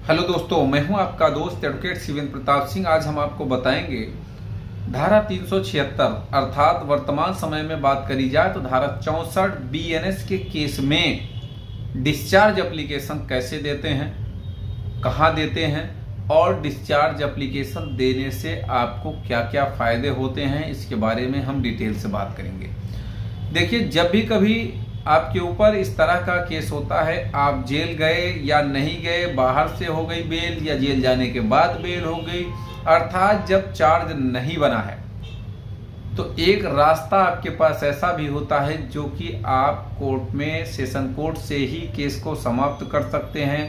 Hello दोस्तों, मैं हूं आपका दोस्त एडवोकेट शिवेंद्र प्रताप सिंह। आज हम आपको बताएंगे धारा 376 अर्थात वर्तमान समय में बात करी जाए तो धारा 64 बीएनएस के केस में डिस्चार्ज एप्लीकेशन कैसे देते हैं, कहां देते हैं और डिस्चार्ज एप्लीकेशन देने से आपको क्या क्या फायदे होते हैं, इसके बारे में हम डिटेल से बात करेंगे। देखिए, जब भी कभी आपके ऊपर इस तरह का केस होता है, आप जेल गए या नहीं गए, बाहर से हो गई बेल या जेल जाने के बाद बेल हो गई, अर्थात जब चार्ज नहीं बना है, तो एक रास्ता आपके पास ऐसा भी होता है जो कि आप कोर्ट में सेशन कोर्ट से ही केस को समाप्त कर सकते हैं।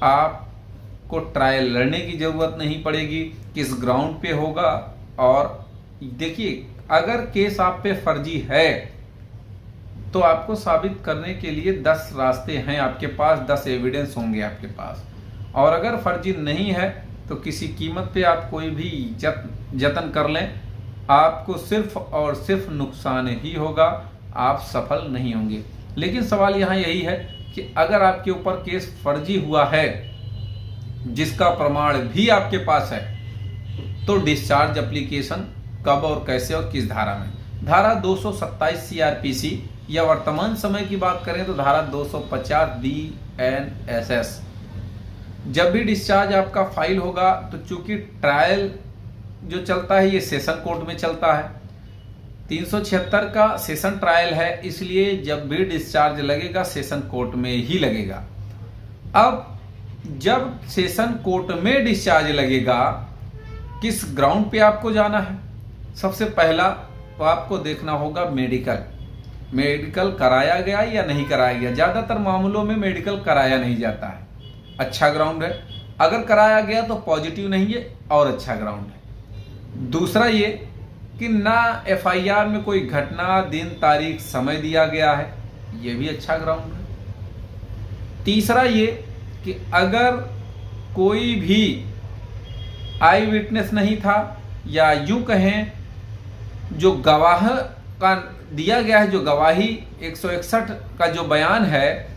आपको ट्रायल लड़ने की जरूरत नहीं पड़ेगी, किस ग्राउंड पे होगा। और देखिए, अगर केस आप पे फर्जी है तो आपको साबित करने के लिए 10 रास्ते हैं आपके पास, 10 एविडेंस होंगे आपके पास। और अगर फर्जी नहीं है तो किसी कीमत पे आप कोई भी जतन कर लें, आपको सिर्फ और सिर्फ नुकसान ही होगा, आप सफल नहीं होंगे। लेकिन सवाल यहाँ यही है कि अगर आपके ऊपर केस फर्जी हुआ है जिसका प्रमाण भी आपके पास है, तो डिस्चार्ज एप्लीकेशन कब और कैसे और किस धारा में? धारा 227 सीआरपीसी या वर्तमान समय की बात करें तो धारा 250 बीएनएस। जब भी डिस्चार्ज आपका फाइल होगा तो चूंकि ट्रायल जो चलता है ये सेशन कोर्ट में चलता है, 376 का सेशन ट्रायल है, इसलिए जब भी डिस्चार्ज लगेगा सेशन कोर्ट में ही लगेगा। अब जब सेशन कोर्ट में डिस्चार्ज लगेगा, किस ग्राउंड पे आपको जाना है? सबसे पहला तो आपको देखना होगा मेडिकल कराया गया या नहीं कराया गया। ज्यादातर मामलों में मेडिकल कराया नहीं जाता है, अच्छा ग्राउंड है। अगर कराया गया तो पॉजिटिव नहीं है और अच्छा ग्राउंड है। दूसरा ये कि ना एफआईआर में कोई घटना, दिन, तारीख, समय दिया गया है, ये भी अच्छा ग्राउंड है। तीसरा ये कि अगर कोई भी आई विटनेस नहीं था, या यूं कहें जो गवाह का दिया गया है, जो गवाही 161 का जो बयान है,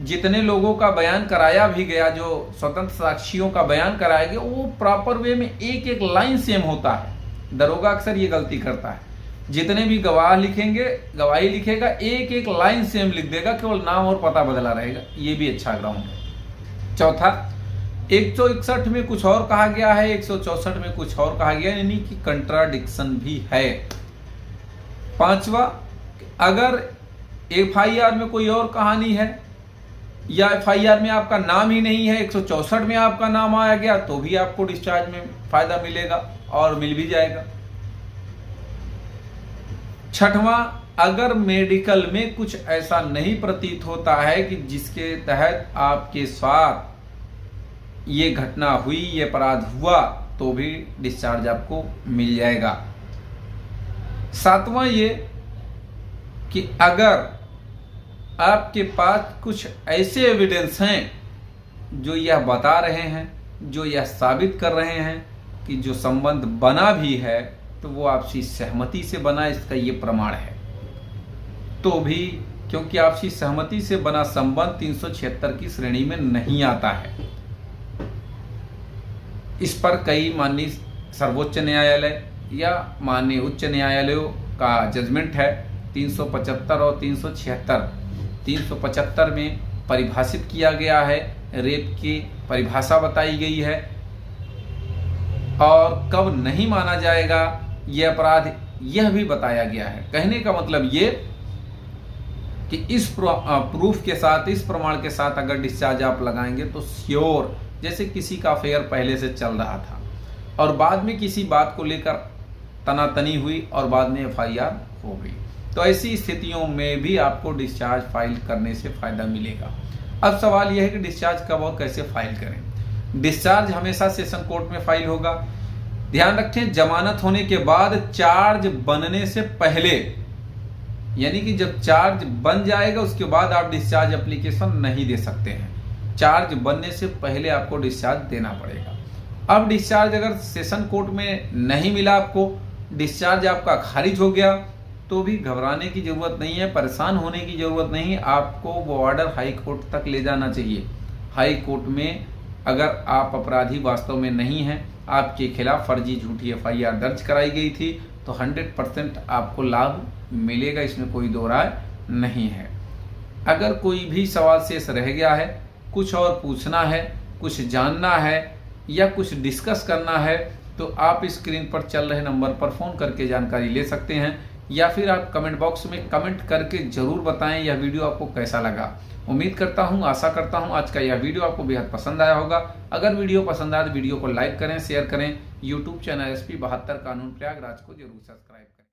जितने लोगों का बयान कराया भी गया, जो स्वतंत्र साक्षियों का बयान कराया गया, वो प्रॉपर वे में एक एक लाइन सेम होता है। दरोगा अक्सर ये गलती करता है, जितने भी गवाह लिखेंगे, गवाही लिखेगा, एक एक लाइन सेम लिख देगा, केवल नाम और पता बदला रहेगा। ये भी अच्छा ग्राउंड है। चौथा, 161 में कुछ और कहा गया है, 164 में कुछ और कहा गया, यानी कि कंट्राडिक्शन भी है। पांचवा, अगर एफआईआर में कोई और कहानी है या एफआईआर में आपका नाम ही नहीं है, 164 में आपका नाम आया गया, तो भी आपको डिस्चार्ज में फायदा मिलेगा और मिल भी जाएगा। छठवां, अगर मेडिकल में कुछ ऐसा नहीं प्रतीत होता है कि जिसके तहत आपके साथ ये घटना हुई, ये अपराध हुआ, तो भी डिस्चार्ज आपको मिल जाएगा। सातवां ये कि अगर आपके पास कुछ ऐसे एविडेंस हैं जो यह बता रहे हैं, जो यह साबित कर रहे हैं कि जो संबंध बना भी है तो वो आपसी सहमति से बना, इसका ये प्रमाण है, तो भी, क्योंकि आपसी सहमति से बना संबंध 376 की श्रेणी में नहीं आता है। इस पर कई माननीय सर्वोच्च न्यायालय या माननीय उच्च न्यायालयों का जजमेंट है। 375 और 376, 375 में परिभाषित किया गया है, रेप की परिभाषा बताई गई है, और कब नहीं माना जाएगा यह अपराध, यह भी बताया गया है। कहने का मतलब ये कि इस प्रूफ के साथ, इस प्रमाण के साथ अगर डिस्चार्ज आप लगाएंगे तो श्योर, जैसे किसी का अफेयर पहले से चल रहा था और बाद में किसी बात को लेकर तनातनी हुई और बाद में एफआईआर हो गई, तो ऐसी स्थितियों में भी आपको डिस्चार्ज फाइल करने से फायदा मिलेगा। अब सवाल यह है कि डिस्चार्ज कब और कैसे फाइल करें। डिस्चार्ज हमेशा सेशन कोर्ट में फाइल होगा। ध्यान रखें, जमानत होने के बाद, चार्ज बनने से पहले, यानी कि जब चार्ज बन जाएगा उसके बाद आप डिस्चार्ज एप्लीकेशन नहीं दे सकते हैं। चार्ज बनने से पहले आपको डिस्चार्ज देना पड़ेगा। अब डिस्चार्ज अगर सेशन कोर्ट में नहीं मिला, आपको डिस्चार्ज आपका खारिज हो गया, तो भी घबराने की जरूरत नहीं है, परेशान होने की जरूरत नहीं है। आपको वो ऑर्डर हाई कोर्ट तक ले जाना चाहिए। हाई कोर्ट में अगर आप अपराधी वास्तव में नहीं हैं, आपके खिलाफ फर्जी झूठी FIR दर्ज कराई गई थी, तो 100% आपको लाभ मिलेगा, इसमें कोई दो राय नहीं है। अगर कोई भी सवाल शेष रह गया है, कुछ और पूछना है, कुछ जानना है या कुछ डिस्कस करना है, तो आप स्क्रीन पर चल रहे नंबर पर फ़ोन करके जानकारी ले सकते हैं, या फिर आप कमेंट बॉक्स में कमेंट करके ज़रूर बताएं यह वीडियो आपको कैसा लगा। उम्मीद करता हूं, आशा करता हूं आज का यह वीडियो आपको बेहद पसंद आया होगा। अगर वीडियो पसंद आया तो वीडियो को लाइक करें, शेयर करें। यूट्यूब चैनल SP 72 कानून प्रयागराज को जरूर सब्सक्राइब करें।